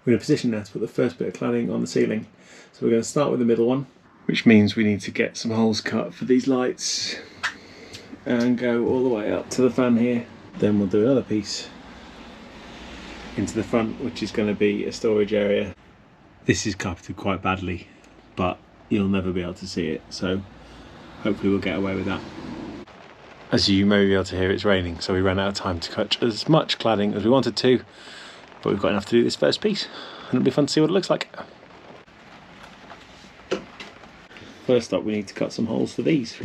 we're in a position now to put the first bit of cladding on the ceiling. So we're going to start with the middle one, which means we need to get some holes cut for these lights and go all the way up to the fan here. Then we'll do another piece into the front, which is going to be a storage area. This is carpeted quite badly, but you'll never be able to see it, so hopefully we'll get away with that. As you may be able to hear, it's raining, so we ran out of time to cut as much cladding as we wanted to, but we've got enough to do this first piece, and it'll be fun to see what it looks like. First up, we need to cut some holes for these.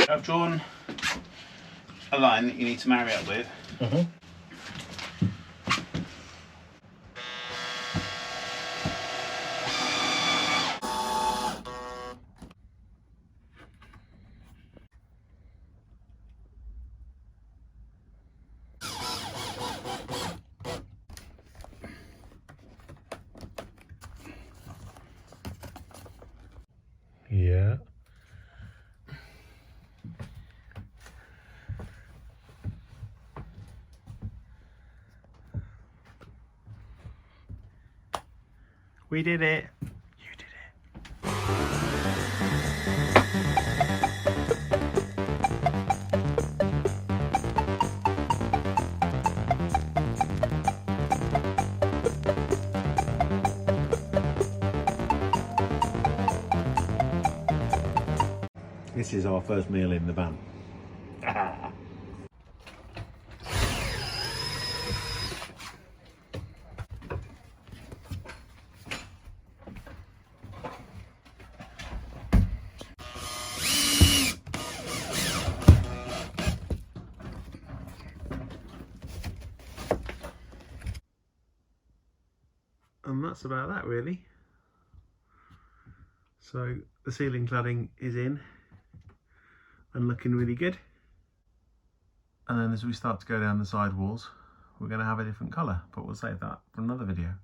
I've drawn a line that you need to marry up with. Yeah. We did it. You did it. This is our first meal in the van. And that's about that really. So the ceiling cladding is in and looking really good. And then as we start to go down the side walls, we're going to have a different colour, but we'll save that for another video.